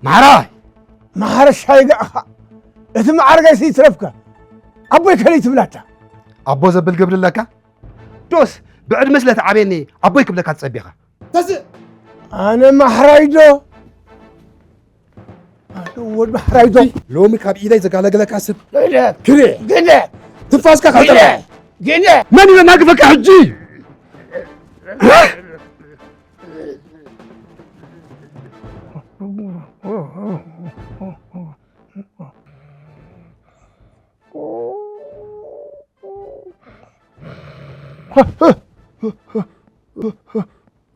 معراي معار الشاي قاخ اثم عرقي سيترفك ابوي كليت بلاتا ابو زبل قبل لك دوس بعد مسلت عبيني ابوي قبلك تصبيخه تز انا محرايدو انا ود محرايدو لومي كاب ايدي زقالقلك اسب لا كده تفاسك خطر كده من اللي ناقفك حجي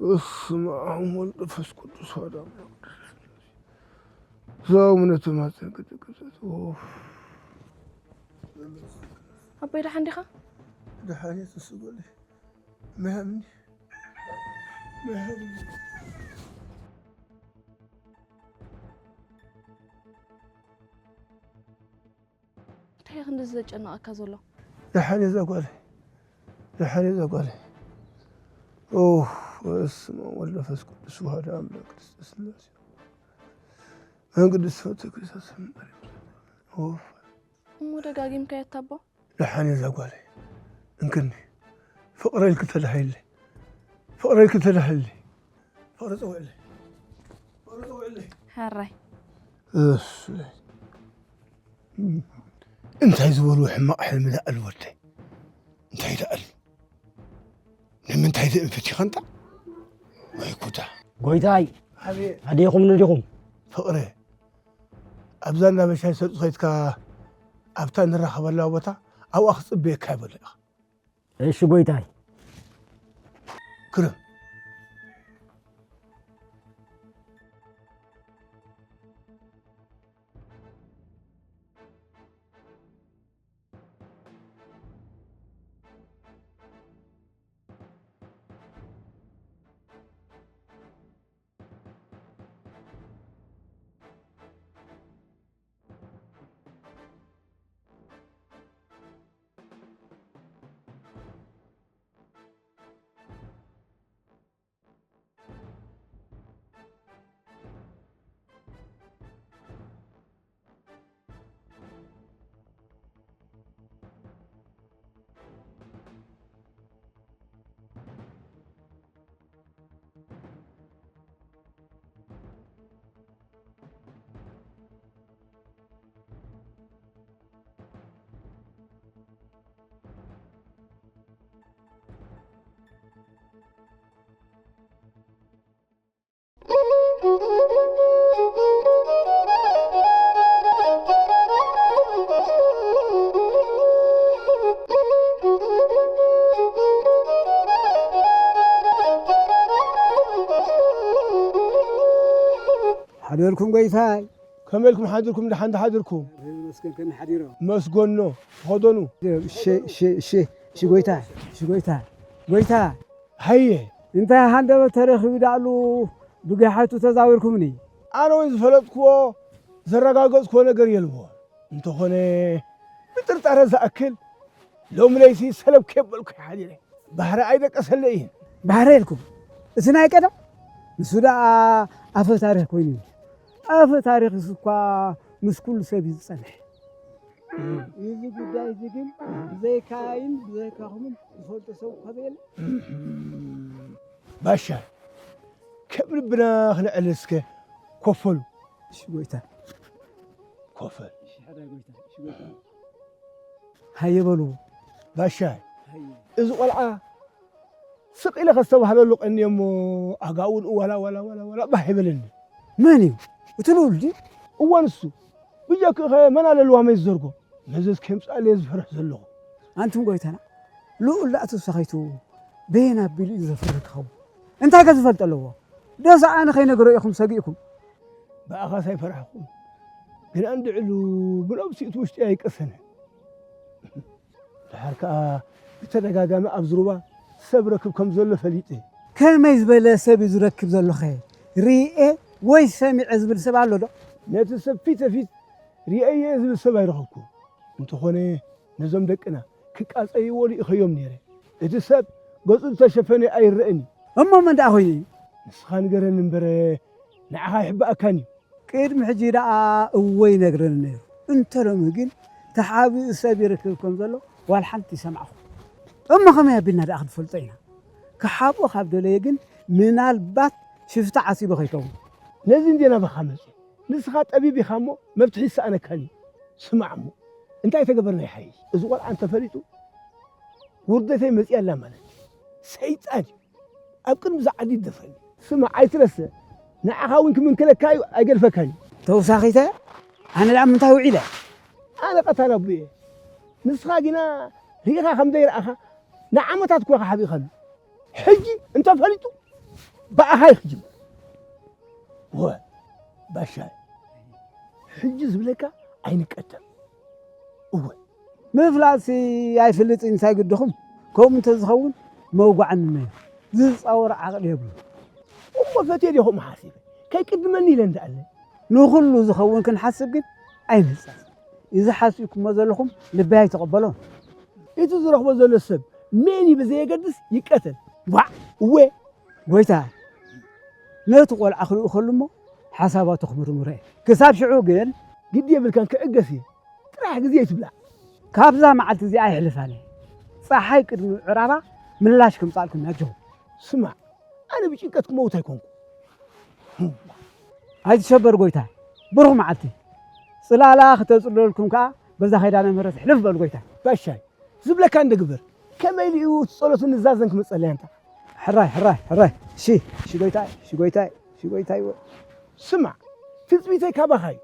اسمعهم والنفس قدس هذا زاومنا تماثل كده أبوي رح عندي خا؟ رح عندي تسقولي ما همني تاي خند زج أنا أكازولا رح عندي زقولي أوه اسمع والنفس قدس هذا أمر قدس سلاسي من قدس فتك قدس أوه مو دقاقيم كي يتابع لحاني زقولي انكني فقري الكتل فقري طويلي هاراي انت عايز روح ما حلم ذا الوتي انت عايز لما انت عايز انفتي خنطة ما يكوتا قويتاي حبيبي هديكم نديكم فقري أبزلنا بشاي صيدك أبتان الرخب الله وتا أو أخذ بيك هبل ايش قويتاي كرم حضركم قيثاي كملكم حاضركم لحد حاضركم مسكن كن حديرو مسجونو خدونو شي قيثاي هي انت هاندا بتاريخ يدعلو بقاحاتو تزاوركمني انا وين فلتكو زرغاغصكو ነገር የልቦ እንተ ሆነ ብጥርጣረ ዘአክል ሎም ለይሲ ሰለብ ከበልኩ ሓዲረ ባህረ አይደቀሰለይ ባህረ ይልኩም እስና ይቀዳ ንሱዳ አፈ ታሪክ ኮይኑ አፈ ታሪክ ስኳ ምስኩል ሰብ ይጸንሕ ይዚ ጉዳይ ዝግን ዘይካይን ዘይካኹም ዝፈልጦ ሰው ከበል ባሻ ከብልብና خلعلسከ ኮፈሉ ሽጎይታ ኮፈል ሽጎይታ ሃይበሉ ባሻ እዚ ቆልዓ ስቂለ ከስተባህለሉ ቀኒየሞ አጋውን ወላ ባሂበለኒ ማን እዩ እትሉልዲ እዋንሱ ብያክ መናለሉ ዋመይ ዘርጎ ነዘዝ ከምጻለ ዝፈርሕ ዘለዎ አንቱም ጎይታና ሉኡላ አትሰኸይቱ በይና ቢሉ ዘፈርከው እንታይ ከዝፈልጥ ኣለዎ ደስ ኣነ ከይነገሮ ኢኹም ሰጊእኩም በአኻ ሳይፈርሕኩም ግን አንድዕሉ ብለብሲቱ ውሽጢ አይቀሰነ ዳርካ ብተደጋጋሚ ኣብ ዝሩባ ሰብ ረክብ ከም ዘሎ ፈሊጥ ከመይ ዝበለ ሰብ ዝረክብ ዘሎ ኸ ሪኤ ወይ ሰሚዐ ዝብል ሰብ ኣሎ ዶ ነቲ ሰብ ፊት ለፊት ሪአየ ዝብል ሰብ ኣይረኸብኩም እንተኾነ ነዞም ደቅና ክቃፀይዎ ይኸዮም ነይረ እቲ ሰብ ገፁ ተሸፈነ ኣይረአኒ እሞ መንዳእ ኮይኑ ንስኻ ንገረኒ እምበረ ንዓኻ ይሕበአካኒ ቅድሚ ሕጂ ደኣ እወይ ነግረኒ ነይሩ እንተሎሚ ግን ተሓቢኡ ሰብ ይረክብ ከም ዘሎ ዋል ሓንቲ ይሰምዓኹ እሞ ከመይ ኣቢልና ደኣ ክንፈልጦ ኢና ክሓብኦ ካብ ደለየ ግን ምናልባት ሽፍታ ዓሲቦ ከይከውን ነዚ እንዴና በኻ መፁ ንስኻ ጠቢብ ኢኻ እሞ መብትሒ ይሰኣነካኒ ስማዕ እሞ እንታይ ተገበርና ይሓይ እዚ ቆልዓ እንተፈሊጡ ውርደተይ መፅያላ ማለት ሰይጣን እዩ ኣብ ቅድሚ ዝዓዲ ይደፍረኒ ስማዕ ኣይትረስዕ ንዓኻ እውን ክምንክለካዩ ኣይገልፈካኒ ተውሳኺተ ኣነ ደኣ ምንታይ ውዒለ ኣነ ቀታል ኣቡየ ንስኻ ግና ርኢኻ ከምዘይረኣኻ ንዓመታት እኳ ሓቢእኸሉ ሕጂ እንተፈሊጡ በኣኻ ይኽጅም ወ ባሻይ ሕጂ ዝብለካ ኣይንቀደም እወ ምፍላጥሲ ኣይፍልጥ እንታይ ግድኹም ከምኡ እንተዝኸውን መውጓዕኒ ነይሩ ዝፃወር ዓቕሊ የብሉ እሞ ፈትየ ዲኹም ሓሲበ ከይቅድመኒ ኢለ እንዳኣለ ንኹሉ ዝኸውን ክንሓስብ ግን ኣይንህፀፅ እዚ ሓሲብኩሞ ዘለኹም ልበይ ኣይተቐበሎን እቲ ዝረኽቦ ዘሎ ሰብ መን ብዘየገድስ ይቀተል ዋዕ እወ ጎይታ ነቲ ቆልዓ ክሪኡ ከሉ እሞ ሓሳባቱ ክምርምረ እየ ክሳብ ሽዑ ግን ግዲ የብልካን ክዕገስ እየ ጥራሕ ግዜ ይትብላዕ ካብዛ መዓልቲ እዚኣ ይሕልፋለ ፀሓይ ቅድሚ ዕራባ ምላሽ ከምፃልኩም ናጀው ስማዕ ኣነ ብጭንቀት ክመውት ኣይኮንኩ ኣይትሸበር ጎይታ ብሩኽ መዓልቲ ፅላላ ክተፅለልኩም ከዓ በዛ ኸይዳነ ምህረት ሕልፍ በሉ ጎይታ ባሻይ ዝብለካ እንደግበር ከመይ ልዩ ጸሎት ንዛዘን ክመፀለያ እንታ ሕራይ ሺ ጎይታይ ስማዕ ትፅቢተይ ካባኻዩ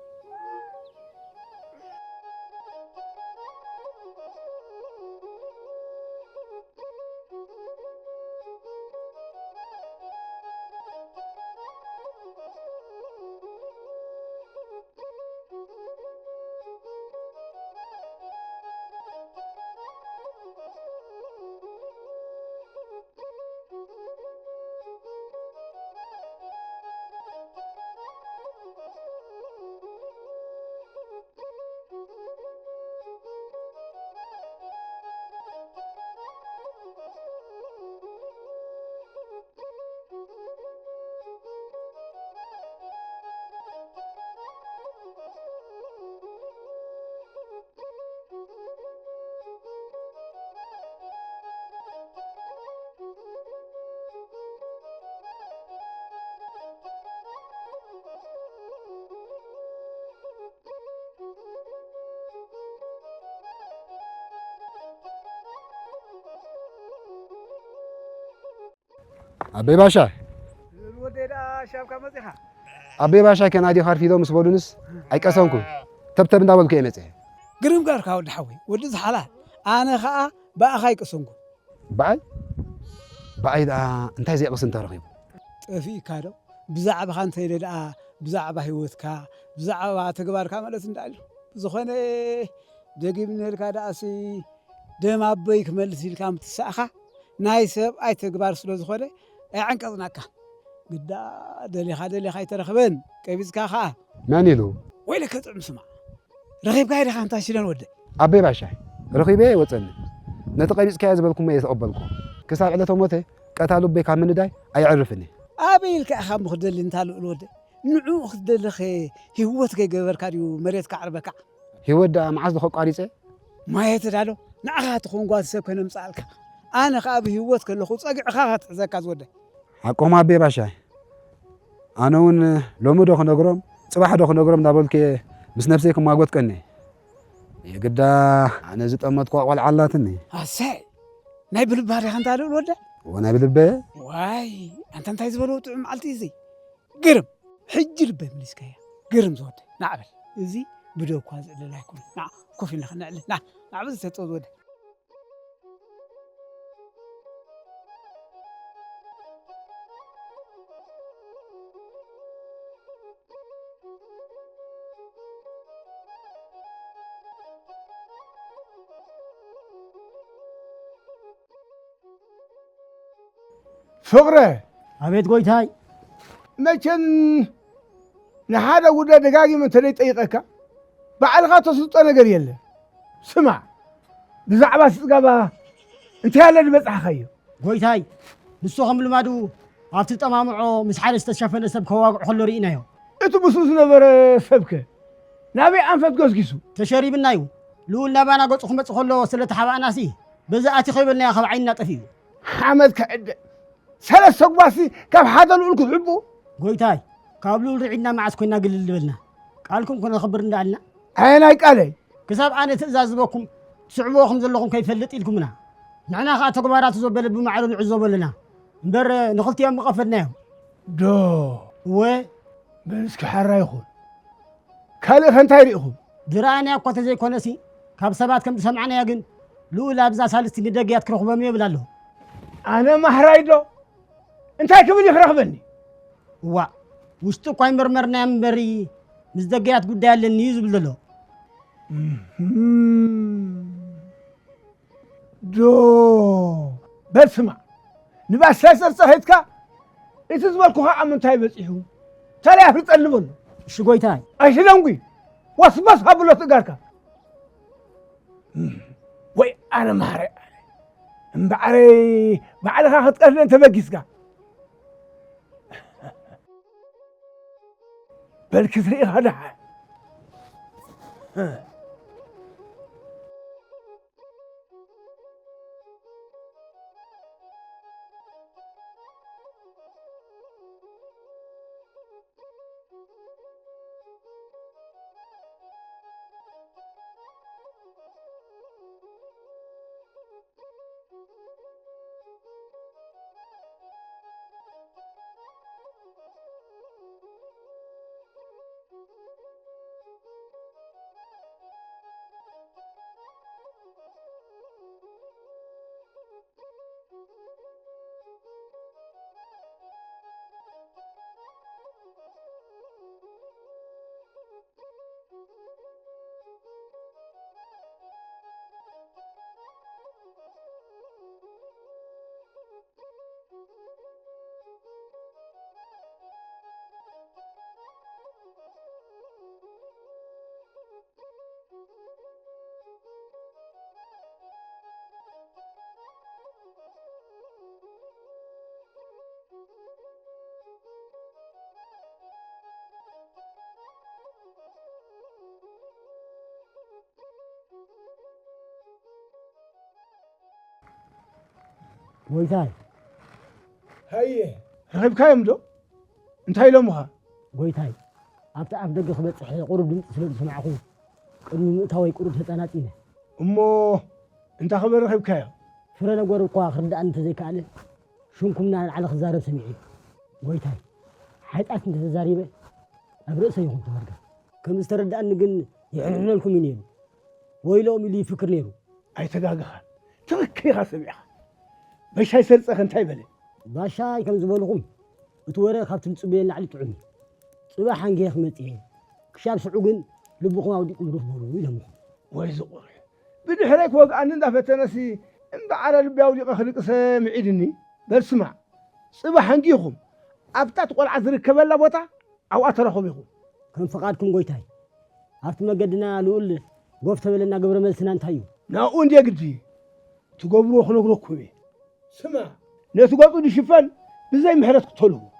أبي باشا الوديدا شابكا مزيخا أبي باشا كان عادي خارفيدو مسبولونس أي كسانكو تبتب نداول كي متى قريم قال كاود حوي ودز حلا أنا خا بقى خاي كسانكو بعد أنت زي قصن ترغيب في كادو بزعب خان تيدا ብዛዕባ ህይወትካ ብዛዕባ ተግባርካ ማለት እንዳልዩ ዝኾነ ደጊም ነርካ ዳእሲ ደም አበይ ክመልስ ኢልካ ምትሳእኻ ናይ ሰብኣይ ተግባር ስለ ዝኾነ ኣይዓንቀጽናካ ግዳ ደሊኻ ኣይተረኽበን ቀቢጽካ ኸዓ መን ኢሉ ወይ ለከ ጥዕም ስማ ረኺብካ ሄደኻ እንታሽለን ወደ ኣበይ ባሻይ ረኺበ ወፀኒ ነቲ ቀቢጽካዮ ዝበልኩም እየ ተቐበልኩ ክሳብ ዕለተ ሞተ ቀታሉ በይ ካብ ምንዳይ ኣይዕርፍኒ ኣበይ ኢልካ ኢኻ ምኽደሊ እንታልኡል ወደ ንዑ ክትደለኸ ህይወት ከይገበርካ ድዩ መሬት ካዕርበካ ህይወት ዳ መዓዝ ዝኸቋሪፀ ማየት ዳሎ ንዓኻ ትኾን ጓል ሰብ ከነ ምፃልካ ኣነ ከዓ ብህይወት ከለኹ ፀጊዕኻ ክትሕዘካ ዝወደ ሓቆም ኣቤ ባሻይ ኣነ እውን ሎሚ ዶ ክነግሮም ፅባሕ ዶ ክነግሮም እንዳበልኩ ምስ ነፍሰይ ክማጎት ቀኒ የግዳ ኣነ ዝጠመጥኳ ቆልዓ ኣላትኒ ኣሰይ ናይ ብልባ ዲኻ እንታልኡል ወደ ወናይ ብልበ ዋይ አንተ እንታይ ዝበለው ጥዑም መዓልቲ እዚ ግርም ሕጂ ልበይ ምሊስካያ ግርም ዝወደ ናዕበል እዚ ብደው እኳ ዝዕልል ኣይኮነ ና ኮፍ ኢልና ክንዕልል ናዕበል ዝተጠው ዝወደ ፍቅረ አቤት ጎይታይ መቸን ንሓደ ጉዳይ ደጋጊመ እንተደይ ጠይቀካ ባዕልኻ ተስልጦ ነገር የለን ስማ ብዛዕባ ስፅጋባ እንታይ ያለ ድበፅሓኸዮ ጎይታይ ንሱ ከም ልማዱ ኣብቲ ጠማምዖ ምስ ሓደ ዝተሸፈነ ሰብ ከዋግዑ ከሎ ርኢናዮ እቲ ምስኡ ዝነበረ ሰብከ ናበይ ኣንፈት ገዝጊሱ ተሸሪብና እዩ ልኡል ናባና ገፁ ክመፅእ ከሎ ስለተሓባእናሲ በዛ ኣቲ ኸይበልናዮ ካብ ዓይንና ጠፊኡ ሓመድ ከዕድእ ሰለስተ ጓሲ ካብ ሓደ ልኡል ክትሕቡ ጎይታይ ካብ ልኡል ርዒድና መዓዝ ኮይና ግልል ዝበልና ቃልኩም ክነኽብር እንዳልና ኣየናይ ቃለይ ክሳብ ኣነ ትእዛዝ ዝበኩም ትስዕብዎ ከም ዘለኹም ከይፈልጥ ኢልኩምና ንሕና ከዓ ተግባራት ዘበለ ብማዕሉ ንዕዘቦ ኣለና እምበር ንኽልቲኦም ምቐፈድናዮም ዶ እወ በንስኪ ሓራ ይኹን ካልእ ኸ እንታይ ርኢኹም ድራኣናያ እኳ ተዘይኮነሲ ካብ ሰባት ከም ዝሰምዓናያ ግን ልኡል ኣብዛ ሳልስቲ ንደግያት ክረኽቦም የብል ኣለሁ ኣነ ማሕራይ ዶ እንታይ ክብል ይኽረኽበኒ እዋ ውሽጢ እኳ ይመርመርናዮ እምበሪ ምስ ደገያት ጉዳይ ኣለኒ እዩ ዝብል ዘሎ ዶ በል ስማዕ ንባስላይ ፀርፀኸትካ እቲ ዝበልኩ ከዓ ምንታይ በፂሑ ተለይ ኣፍልጠኒ በሎ እሺ ጎይታይ ኣይሽለንጉ ወስበስ ሃብሎ ትእጋርካ ወይ ኣነ ማሕራይ እምበዕረይ ባዕልኻ ክትቀትለን ተበጊስካ በልኪ ትርኢኻ ድሓ ጎይታይ ሃየ ረኺብካዮም ዶ እንታይ ኢሎምኻ ጎይታይ ኣብቲ ኣፍ ደገ ክበፅሕ ቁሩብ ድምፂ ስለ ዝሰማዕኹ ቅድሚ ምእታወይ ቁሩብ ተጠናፂነ እሞ እንታይ ኸበ ረኺብካዮ ፍረ ነገር እኳ ክርዳእኒ እንተዘይከኣለ ሽንኩምና ንዓለ ክዛረብ ሰሚዐ እዩ ጎይታይ ሓይጣት እንተተዛሪበ ኣብ ርእሰ ይኹን ተመርገ ከም ዝተረዳእኒ ግን ይሕንሕነልኩም እዩ ነይሩ ወይሎም ኢሉ ይፍክር ነይሩ ኣይተጋግኻን ትኽክል ኢኻ ሰሚዕኻ በሻይ ሰርፀኸ እንታይ በለ ባሻይ ከም ዝበልኹም እቲ ወረ ካብቲ ምፅበየ ላዕሊ ጥዑም እዩ صباح حنجيخ متين كشاب سعوجن لبخو أوديكم رفبولو ويلهم ويزقر بدحرك وقع عندنا فتنسي إن على البياودي خليك سامعيني بل سمع صباح حنجيخم أبتات قول عذر كبلا بوتا أو أترخم يخو كم فقادكم قويتاي عرفت ما قدنا نقول قفت بلنا قبر ملسنا نتايو ناقون دي قدي تقبروا خلقكم سمع لا تقاطوا دي شفان بزي محرت قتلوا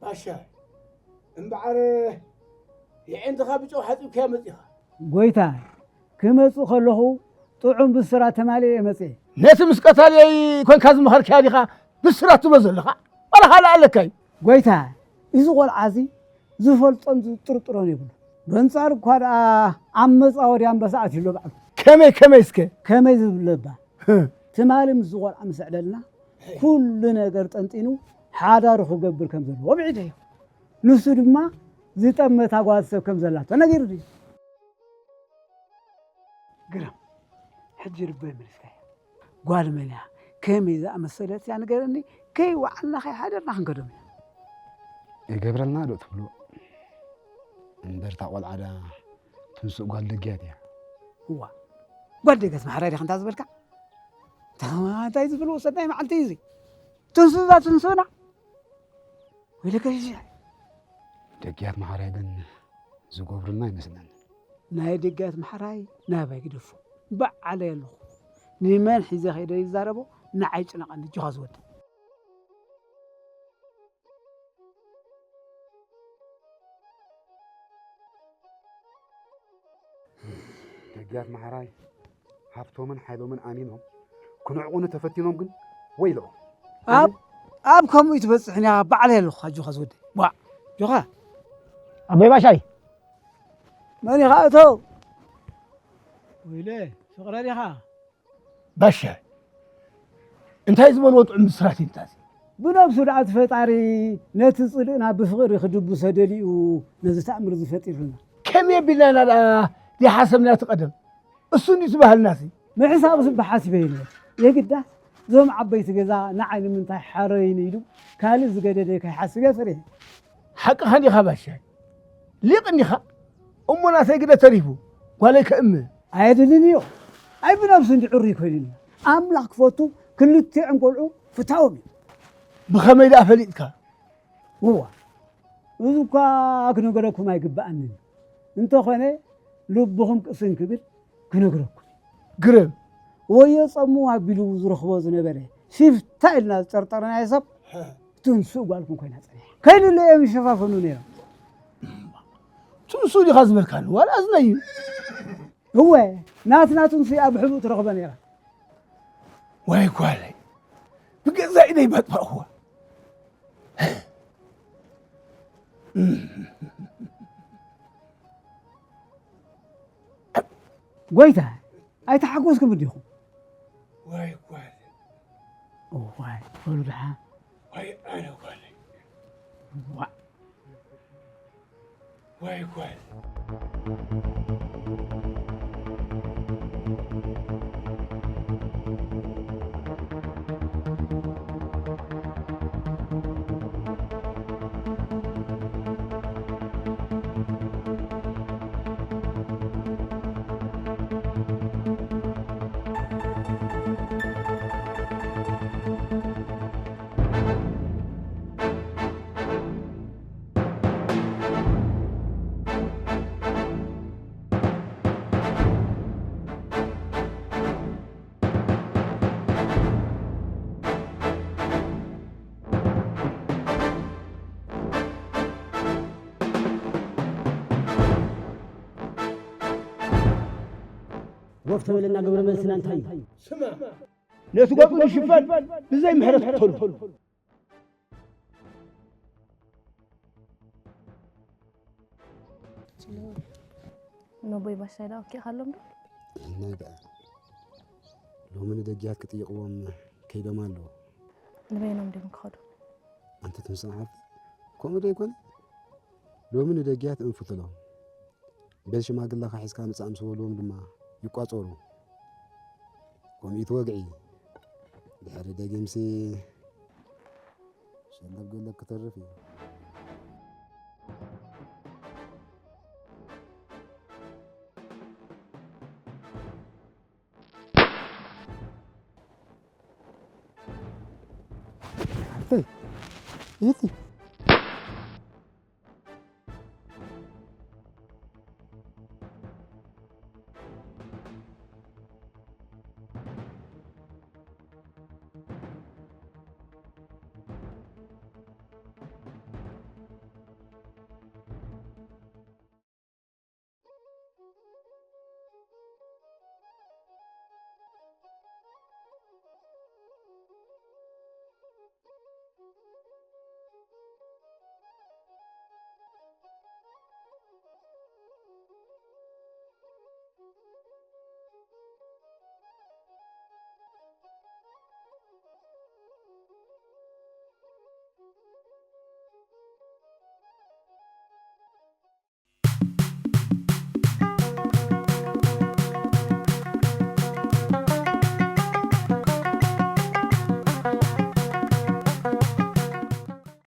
باشا انبعره يعند خابجو حطو كامطيها قويتا كمصو خلخو طعم بالسرا تمالي يمصي ناس مسقطالي كون كاز مخر كاريخا بالسرا تبزلخا ولا حال عليكاي قويتا إذا قول عزي زفلطن طرطرون يبلو بنصار كودا عمص اوريان بساعت يلو بعد كمي اسكي كمي زبلبا تمالي مزغول امس عللنا كل ነገር ጠንጢኑ ሓዳር ክገብር ከም ዘሎ ወብዒድ እዩ ንሱ ድማ ዝጠመታ ጓሰብ ከም ዘላቶ ነገር እዩ ግራ ሕጂ ርበይ መልስካ ጓል መንያ ከመይ ዝኣመሰለት ያ ነገርኒ ከይ ዋዕልና ኸይ ሓደርና ክንገዶም ይገብረልና ዶ ትብሉ እንበርታ ቆልዓዳ ትንሱእ ጓል ደጊያት እያ እዋ ጓል ደገት ማሕራሪ ክንታ ዝበልካ እንታይ ዝብልዎ ሰናይ መዓልቲ እዩ ትንሱዛ ትንሱና ويلكش دقيات محراي جن زقوبرنا يمسلنا ناي دقيات محراي نابا يقدفو بع على له نيمان حيزا خيدا يزاربو نعيش نقن جهاز ود دقيات محراي هافتو من حيلو من آمينهم كنوا عقونا تفتينهم جن ويلو أبكم يتبصحني بعليه له خجو خزود وا جوها أبي باشاي ماني خاطو ويلي شغله لي ها باشا انت هاي زمان وضع مسراتي انت بنفسه دعت فطاري نتصلنا بفقر يخدب سدلي ونزل تعمر زفطيرنا كم يبينا لا دي حسبنا تقدم السني تبع الناس ما حساب بحاسبين يا قدا زوم عبيت جزا نعين من تاع حرين يدو كالز قددك يحسب يفرح حق هني خباشا ليقني خ امنا سيقدر تريفو ولك امه عيدلنيو اي بنفس انت عري كويلني املاك فوتو كلتي انقلعو فتاومي بخميل افليتك هو وذوكا كنغركم ما يقبأني انت خونه لبهم قسن كبير كنغركم قرب ويصموا بيلو زرخوا زنبره شفتا لنا طرطرنا يسب تنسو قالكم كاين صريح كاين اللي يشفافنوا نيرا تنسو لي غاز مكان ولا ازني هو ناتنا تنسي ابحبو ترغبا نيرا واي كوالي بقزا ايدي بطبع هو قويتا اي تحقوسكم بديكم واي كوالي واي قولوا لها واي انا كوالي واي كوالي وقت ولنا قبل ما سنان تاي سمع ناس قاطوا الشفان بزي محرس حلو نبوي باشا اوكي خلهم هنا بقى لو من دقيات كتيقوم كيدا مالو نبينهم ديم خدو ትምስናት ከምኡ ዶ ይኮነ ሎሚ ንደጊያት እንፍትሎም ቤት ሽማግለ ሒዝካ ምጻእ ምስ በልዎም ድማ ይቋጸሩ ከምኡ ትወግዒ ድሕሪ ደጊምሲ ሸለብ ገለ ክትርፍ እዩ يتي